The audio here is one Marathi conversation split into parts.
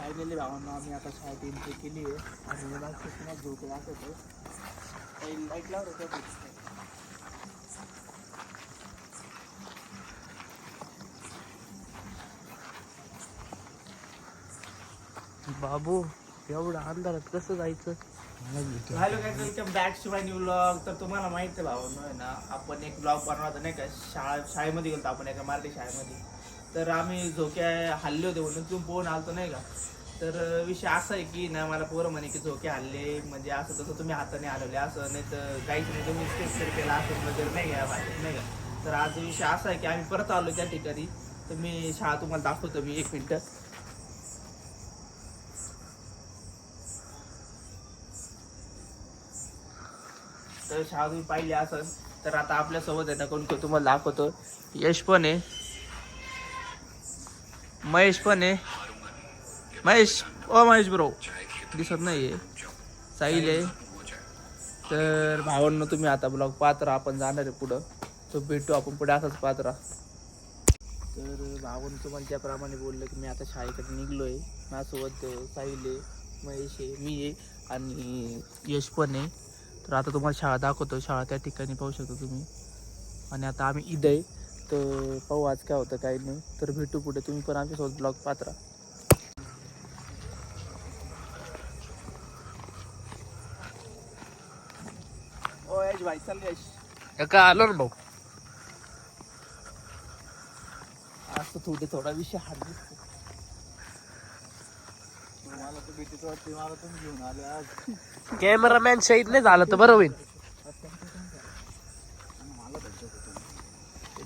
फायनली भावांना आम्ही आता शाळेत एंट्री केली आहे आणि मागच्या पुन्हा झोपला असं काही लाईट लावलं होतं. बाबू एवढं अंधारात कसं जायचं? हॅलो काय welcome back to my new vlog. तर तुम्हाला माहिती आहे भावांनो आहे ना, आपण एक ब्लॉग बनवतो नाही का, शाळेमध्ये गेलो आपण एका मराठी शाळेमध्ये. तर आम्ही झोक्या हल्ले होते म्हणून तुम्ही पोहून आलतो नाही का. तर विषय असा आहे की ना, मला पोरं म्हणे की झोके हल्ले म्हणजे असं तसं तुम्ही हाताने हलवले असं, नाही तर काहीच नाही तुम्ही स्टेप केला असं वगैरे नाही का भाषेत नाही का. तर आज विषय असा आहे की आम्ही परत आलो त्या ठिकाणी. तर मी शाळा तुम्हाला दाखवतो मी 1 मिनिट. तर शाळा तुम्ही पाहिली असेल. तर आता आपल्यासोबत आहे ना कोण तुम्हाला दाखवतो. यश पण आहे, महेश पण आहे. महेश महेश ब्रो दिसत नाहीये. साहिल आहे. तर भावांनो तुम्ही आता ब्लॉग पाहत राहा, आपण जाणार आहे पुढं. तो भेटू आपण पुढे असंच पाहत राहा. तर भावांनो तुम्हाला त्याप्रमाणे बोललं की मी आता शाळेकडे निघलो आहे. माझ्यासोबत साहिल आहे, महेश आहे, मी आहे आणि यश पण आहे. तर आता तुम्हाला शाळा दाखवतो. शाळा त्या ठिकाणी पाहू शकता तुम्ही. आणि आता आम्ही इथं आहे. तर पाहू आज काय होतं काही नाही. तर भेटू पुढे. तुम्ही पण आमच्यासोबत ब्लॉग पाहत राहा. ओ यश भाई चल यश. का आलो ना भाऊ. आज तर थोडा विषय हार्ड दिसतो. मला तर भीतीच वाटते. मला तुम्ही घेऊन आले आज. कॅमेरामॅन शहीद नाही झालं तर बरं होईल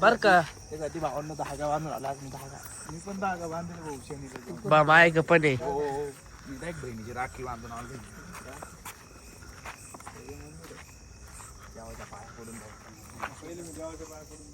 बर का. त्यासाठी भावांना धागा बांधून आला आज. मी धागा मी पण धागा बांधले भाऊ शनीला. बाबा आहे का पण आहे. हो मी डायरेक्ट बहिणीची राखी बांधून आलो. देवाच्या पाया पडून पहिले मी देवाच्या पाया पडून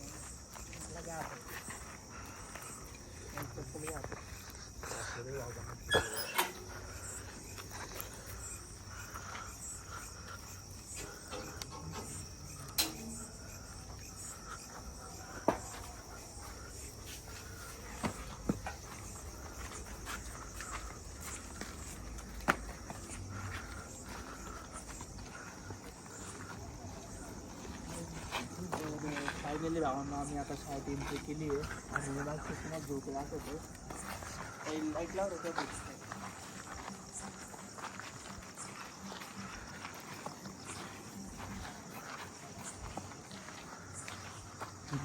फायनली भावांना आम्ही आता शाळेत एंट्री केली आहे आणि मागच्या पुन्हा झोपला असं काही लाईट लावलं होतं.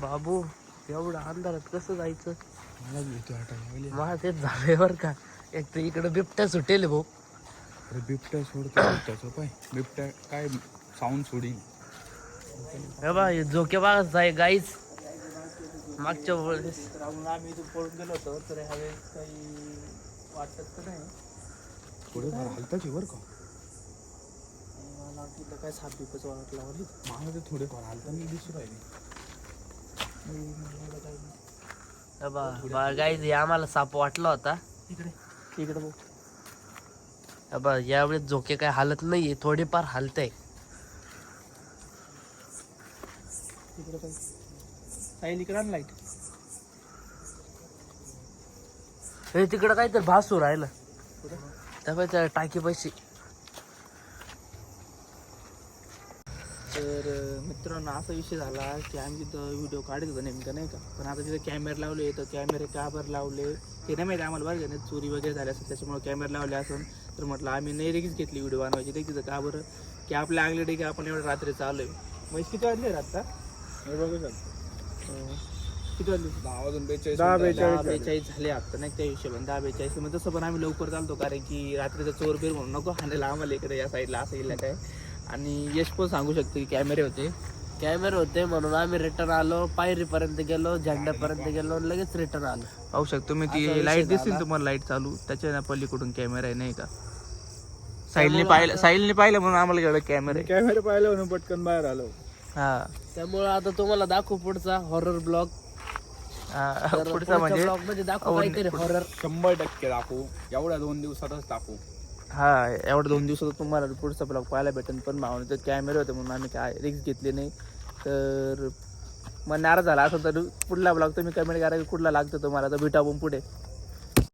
बाबू एवढं अंधारात कसं जायचं? मला भीती वाटायला मला तेच झालंय बर का. एक तर इकडे बिबट्या सुटेल भाऊ. अरे बिबट्या सोडतो. बिबट्याचं पाय बिबट्या काय साऊंड सोडीन. झोके बागाच आहे गाईच. मागच्या वेळेस आम्ही इथून पळून गेलो होतो. तर ह्यावेळेस काही वाटत तर नाही. थोडेफार हलताच बरं का. मला वाटलं काय साप बिपच वाटला मला. ते थोडेफार हलताना दिसू राहिले. गाईज आम्हाला साप वाटला होता इकडे इकडे बघ. यावेळेस झोके काय हालत नाहीये, थोडेफार हालतंय. इकडे काही साहिल इकडे आण लाईट. हे तिकडं काहीतरी भासू राहिलं त्या टाकी पैसे. तर मित्रांनो असा विषय झाला की आम्ही तिथं व्हिडिओ काढत होतो नेमकं नाही का. पण आता तिथं कॅमेरे लावले. तर कॅमेरे का बरं लावले ते नाही माहिती आम्हाला. बरं का चोरी वगैरे झाली असेल त्याच्यामुळे कॅमेरे लावले असून. तर म्हटलं आम्ही नाही रिक्स घेतली व्हिडिओ बनवायची. ते तिथं का बरं की आपल्या अंगले ठीक आहे आपण एवढं रात्री चालू आहे. मग किती वाजले आत्ता हे बघू शकतो. किती वाजले 10:42 झाले आत्ता नाही त्या हिशोबाने 10:42. मग तसं पण आम्ही लवकर चालतो कारण की रात्रीचा चोर बीर म्हणून नको हाणायला आम्हाला इकडे या साईडला असं येईल काय. आणि यश पण सांगू शकतो की कॅमेरे होते म्हणून आम्ही रिटर्न आलो. पायरीपर्यंत गेलो, झेंड्यापर्यंत गेलो, लगेच रिटर्न आलो. पाहू शकतो तुम्ही ती लाईट दिसतील तुम्हाला लाईट चालू. त्याच्या पलीकडून कॅमेरा आहे नाही का. साहिलने पाहिलं म्हणून आम्हाला कळलं कॅमेरे पाहिलं म्हणून पटकन बाहेर आलो. हा त्यामुळे आता तुम्हाला दाखवू पुढचा हॉरर ब्लॉग. पुढचा म्हणजे ब्लॉग मध्ये दाखवू काहीतरी हॉरर. 100% दाखवू. एवढ्या 2 दिवसातच दाखवू. हा एवढं 2 दिवसात तुम्हाला पुढचा ब्लॉग पाहायला भेटेल. पण भावने तर कॅमेरे होते म्हणून आम्ही काय रिक्स घेतली नाही. तर मग नाराज झाला असं तर पुढला ब्लॉग तुम्ही कमेंट करा की कुठला लागतो तुम्हाला. तर भेटू आपण पुढे.